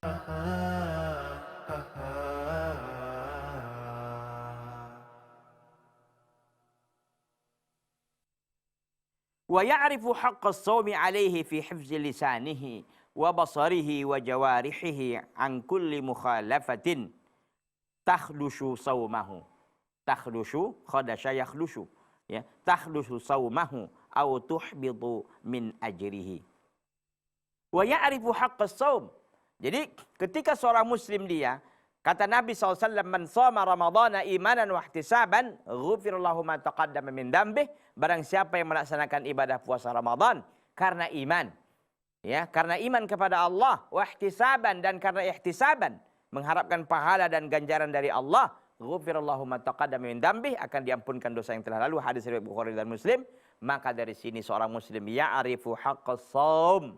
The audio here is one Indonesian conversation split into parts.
Wa ya'rifu haqqas shaumi 'alaihi fi hifzi lisanihi wa basarihi wa jawarihihi an kulli mukhalafatin takhlushu saumahu. Takhlushu khadasya yakhlushu, ya, takhlushu saumahu au tuhbitu min ajrihi. Wa ya'rifu haqqas shaum. Jadi ketika seorang muslim dia, kata Nabi SAW, man shoma ramadhana imanan wa ihtisaban ghufirallahu ma taqaddama min dambih. Barang siapa yang melaksanakan ibadah puasa Ramadan karena iman, ya, karena iman kepada Allah, wa ihtisaban, dan karena ihtisaban, mengharapkan pahala dan ganjaran dari Allah, ghufirallahu ma taqaddama min dambih, akan diampunkan dosa yang telah lalu. Hadis riwayat Bukhari dan Muslim. Maka dari sini seorang muslim ya'rifu haqqas shaum.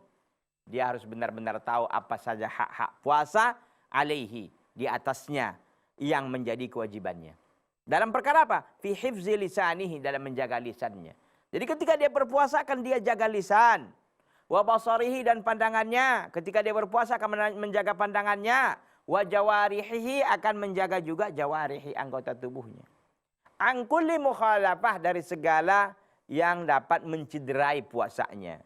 Dia harus benar-benar tahu apa saja hak-hak puasa alaihi, di atasnya, yang menjadi kewajibannya. Dalam perkara apa? Fi hifzi lisanihi, dalam menjaga lisannya. Jadi ketika dia berpuasa akan dia jaga lisan. Wa basarihi, dan pandangannya. Ketika dia berpuasa akan menjaga pandangannya. Wa jawarihihi, akan menjaga juga jawarihi, anggota tubuhnya. An kulli mukhalafah, dari segala yang dapat mencederai puasanya.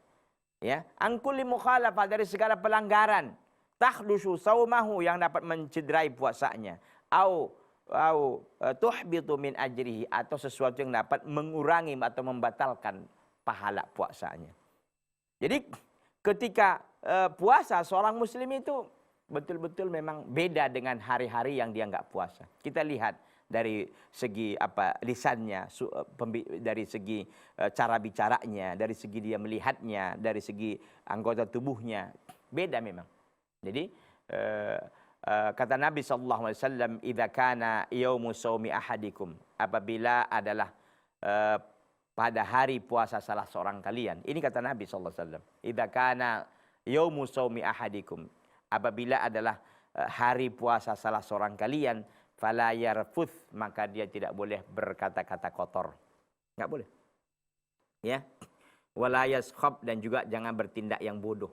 Ya, an kulli mukhalafah, dari segala pelanggaran. Takhlushu saumahu, yang dapat mencederai puasanya. Au tuhbitu min ajrihi, atau sesuatu yang dapat mengurangi atau membatalkan pahala puasanya. Jadi ketika puasa, seorang muslim itu betul-betul memang beda dengan hari-hari yang dia nggak puasa. Kita lihat dari segi lisannya, dari segi cara bicaranya, dari segi dia melihatnya, dari segi anggota tubuhnya, beda memang. Jadi kata Nabi SAW, idza kana yaumu shaumi ahadikum, apabila adalah pada hari puasa salah seorang kalian. Ini kata Nabi SAW, idza kana yaumu shaumi ahadikum, apabila adalah hari puasa salah seorang kalian, fala yarfuth, maka dia tidak boleh berkata-kata kotor. Enggak boleh. Ya. Wala yaskhab, dan juga jangan bertindak yang bodoh.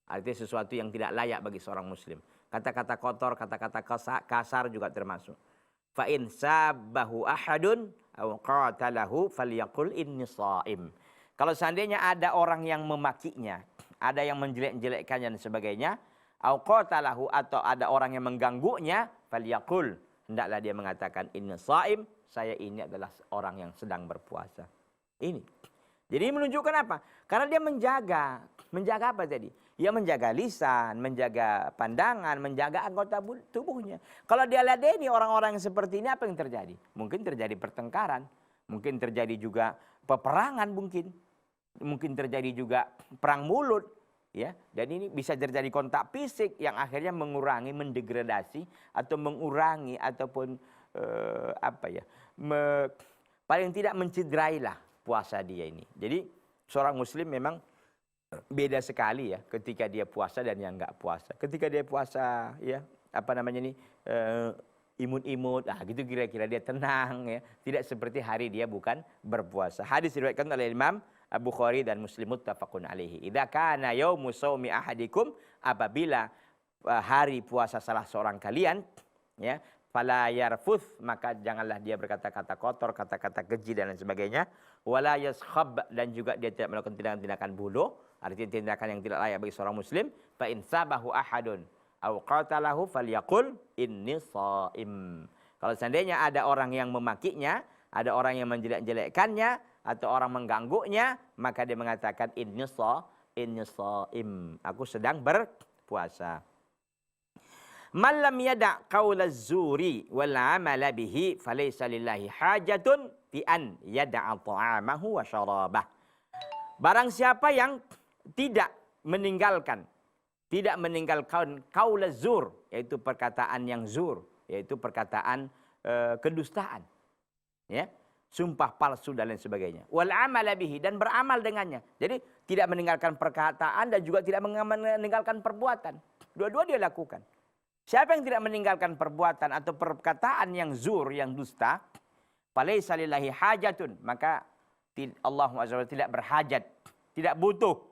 Artinya sesuatu yang tidak layak bagi seorang muslim. Kata-kata kotor, kata-kata kasar juga termasuk. Fa in sabbahu ahadun aw qatalahu falyaqul inni shaim. Kalau seandainya ada orang yang memakinya, ada yang menjelek-jelekkannya dan sebagainya, aw qatalahu, atau ada orang yang mengganggunya, falyaqul, hendaklah dia mengatakan inni shaim, saya ini adalah orang yang sedang berpuasa. Ini. Jadi menunjukkan apa? Karena dia menjaga apa tadi? Ya menjaga lisan, menjaga pandangan, menjaga anggota tubuhnya. Kalau dia ladeni orang-orang yang seperti ini, apa yang terjadi? Mungkin terjadi pertengkaran, mungkin terjadi juga peperangan, mungkin terjadi juga perang mulut, ya. Dan ini bisa terjadi kontak fisik yang akhirnya mengurangi, mendegradasi atau mengurangi ataupun paling tidak mencederailah puasa dia ini. Jadi seorang muslim memang beda sekali ya ketika dia puasa dan yang enggak puasa. Ketika dia puasa, ya, imut-imut, gitu kira-kira dia tenang, ya. Tidak seperti hari dia bukan berpuasa. Hadis diriwayatkan oleh Imam Bukhari dan Muslim, muttafaqun alaihi. Idza kana yaumu shaumi ahadikum, apabila hari puasa salah seorang kalian, ya, fala yarfuth, maka janganlah dia berkata-kata kotor, kata-kata keji dan lain sebagainya. Wala yaskhab, dan juga dia tidak melakukan tindakan-tindakan bodoh, artinya tindakan yang tidak layak bagi seorang muslim. Fa in sabahu ahadun aw qatalahu falyaqul inni shaim. Kalau seandainya ada orang yang memakinya, ada orang yang menjelek-jelekkannya, atau orang mengganggunya, maka dia mengatakan inni shaim, aku sedang berpuasa. Man lam yada' qaula zuri wal 'amala bihi falaysa lillahi hajatun fi an yada'a ta'amahu wa syarabah. Barang siapa yang tidak meninggalkan qaula zur, yaitu perkataan yang zur, yaitu perkataan kedustaan, ya, sumpah palsu dan lain sebagainya. Wal 'amala bihi, dan beramal dengannya. Jadi tidak meninggalkan perkataan dan juga tidak meninggalkan perbuatan. Dua-dua dia lakukan. Siapa yang tidak meninggalkan perbuatan atau perkataan yang zur, yang dusta, falaysa lillahi hajatun, maka Allah SWT tidak berhajat, tidak butuh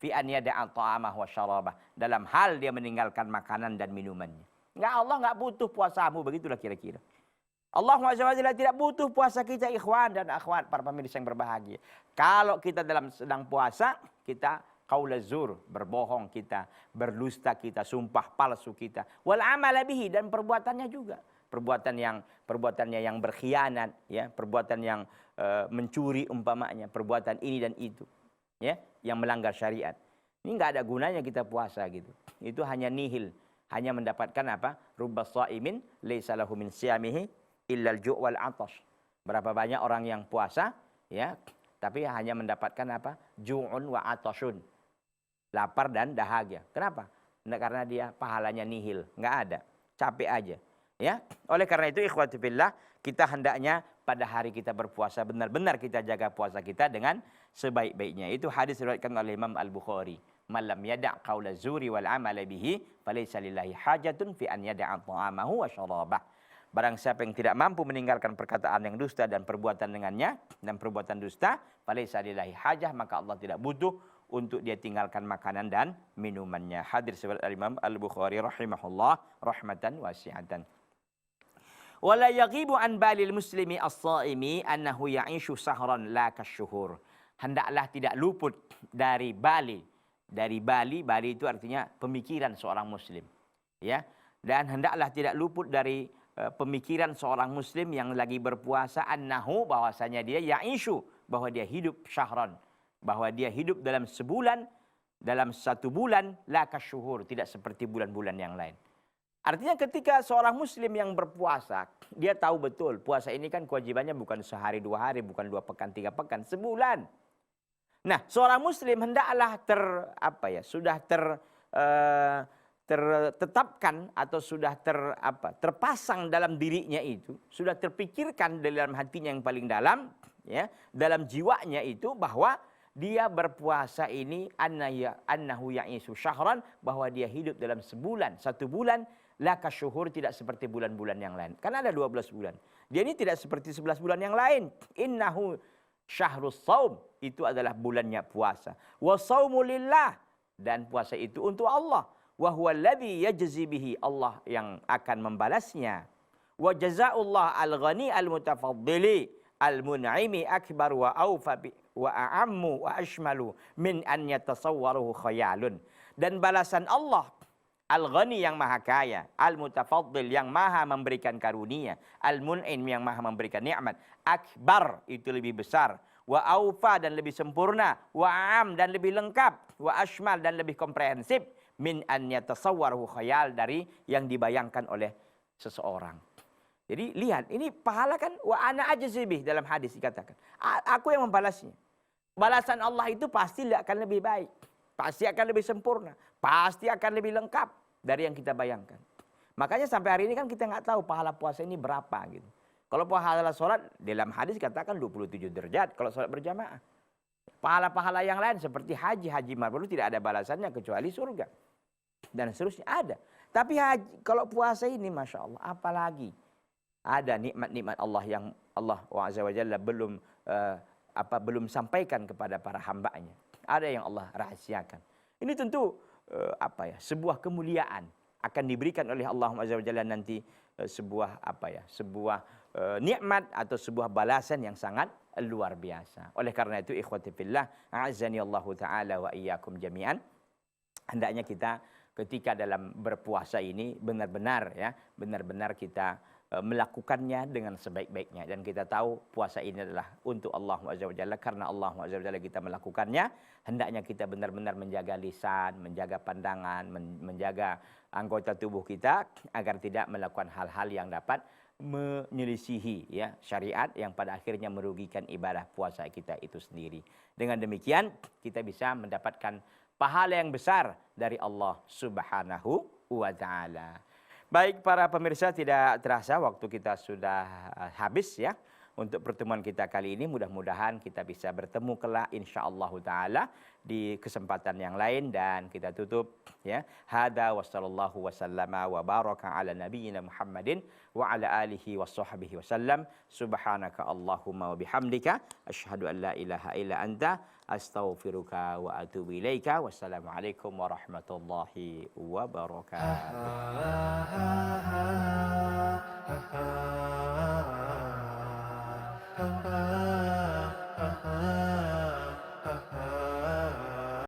fi an yada'a ta'amah wa syarabah, dalam hal dia meninggalkan makanan dan minumannya. Allah enggak butuh puasamu, begitulah kira-kira. Allah SWT tidak butuh puasa kita, ikhwan dan akhwat, para pemirsa yang berbahagia. Kalau kita sedang puasa, kita qaulaz zur, berbohong kita, berdusta kita, sumpah palsu kita, wal amala bihi, dan perbuatannya juga. Perbuatannya yang berkhianat, ya, perbuatan yang mencuri umpamanya, perbuatan ini dan itu, ya, yang melanggar syariat. Ini enggak ada gunanya kita puasa gitu. Itu hanya nihil, hanya mendapatkan apa? Rubbas shaimin laisa lahu min siyamihi illal ju' wal 'atash. Berapa banyak orang yang puasa, ya, tapi hanya mendapatkan apa? Ju'un wa 'atashun. Lapar dan dahaga. Kenapa? Karena dia pahalanya nihil, enggak ada. Capek aja, ya. Oleh karena itu ikhwati fillah, kita hendaknya pada hari kita berpuasa benar-benar kita jaga puasa kita dengan sebaik-baiknya. Itu hadis diriwayatkan oleh Imam Al-Bukhari. Man lam yada' qaula zuri wal 'amala bihi falaysa lillahi hajatun fi an yada'a ta'amahu wa syarabah. Barang siapa yang tidak mampu meninggalkan perkataan yang dusta dan perbuatan dengannya, dan perbuatan dusta, falaysa lillahi hajah, maka Allah tidak butuh untuk dia tinggalkan makanan dan minumannya. Hadir riwayat Imam Al-Bukhari rahimahullah rahmatan wasi'atan. Wala yaghibu an balil muslimi as-shaimi annahu ya'ishu sahran la kasyuhur. Hendaklah tidak luput dari bali. Dari bali itu artinya pemikiran seorang muslim, ya. Dan hendaklah tidak luput dari pemikiran seorang muslim yang lagi berpuasa, annahu, bahwasanya dia ya'ishu, bahwa dia hidup syahran, bahwa dia hidup dalam sebulan, dalam satu bulan, la kasyuhur, tidak seperti bulan-bulan yang lain. Artinya ketika seorang muslim yang berpuasa, dia tahu betul puasa ini kan kewajibannya bukan sehari 2 hari, bukan 2 pekan 3 pekan, sebulan. Nah, seorang muslim hendaklah sudah tertetapkan atau sudah terpasang dalam dirinya itu, sudah terpikirkan dalam hatinya yang paling dalam, ya, dalam jiwanya itu, bahwa dia berpuasa ini annahu ya'isu syahran, bahwa dia hidup dalam sebulan, satu bulan, la kasyuhur, tidak seperti bulan-bulan yang lain. Karena ada 12 bulan. Dia ini tidak seperti 11 bulan yang lain. Innahu syahrus saum, itu adalah bulannya puasa. Wa saumu lillah, dan puasa itu untuk Allah. Wa huwa alladhi yajzi bihi, Allah yang akan membalasnya. Wa jazaa'ullah al-ghani al-mutafaddili al-mun'imi akbar wa awfa wa a'ammu wa ashmalu min an yatasawwaruhu khayalun. Dan balasan Allah al-ghani yang maha kaya, al-mutafaddil yang maha memberikan karunia, al-mun'im yang maha memberikan nikmat, akbar itu lebih besar, wa awfa dan lebih sempurna, wa a'am dan lebih lengkap, wa ashmal dan lebih komprehensif, min an yatasawwaruhu khayal, dari yang dibayangkan oleh seseorang. Jadi lihat, ini pahala kan, wa ana ajzibih, dalam hadis dikatakan, aku yang membalasnya. Balasan Allah itu pasti akan lebih baik, pasti akan lebih sempurna, pasti akan lebih lengkap dari yang kita bayangkan. Makanya sampai hari ini kan kita nggak tahu pahala puasa ini berapa gitu. Kalau pahala sholat, dalam hadis katakan 27 derajat kalau sholat berjamaah. Pahala-pahala yang lain seperti haji mabrur tidak ada balasannya kecuali surga. Dan seterusnya ada. Tapi kalau puasa ini Masya Allah, apalagi ada nikmat-nikmat Allah yang Allah Azza wa Jalla belum sampaikan kepada para hambanya. Ada yang Allah rahasiakan. Ini tentu sebuah kemuliaan akan diberikan oleh Allah Azza wa Jalla nanti, sebuah nikmat atau sebuah balasan yang sangat luar biasa. Oleh karena itu ikhwati fillah, a'azzani Allahu taala wa iyyakum jami'an, hendaknya kita ketika dalam berpuasa ini benar-benar kita melakukannya dengan sebaik-baiknya, dan kita tahu puasa ini adalah untuk Allah Azza wa Jalla. Karena Allah Azza wa Jalla kita melakukannya, hendaknya kita benar-benar menjaga lisan, menjaga pandangan, menjaga anggota tubuh kita agar tidak melakukan hal-hal yang dapat menyelisihi syariat yang pada akhirnya merugikan ibadah puasa kita itu sendiri. Dengan demikian kita bisa mendapatkan pahala yang besar dari Allah Subhanahu wa taala. Baik para pemirsa, tidak terasa waktu kita sudah habis ya. untuk pertemuan kita kali ini. Mudah-mudahan kita bisa bertemu kelak insyaallah taala di kesempatan yang lain, dan kita tutup ya. Hada wa sallallahu wasallama wa baraka ala nabiyyina Muhammadin wa ala alihi washabbihi wasallam. Subhanaka Allahumma wa bihamdika asyhadu an la ilaha illa anta astaghfiruka wa atubu ilaika. Wassalamualaikum warahmatullahi wabarakatuh.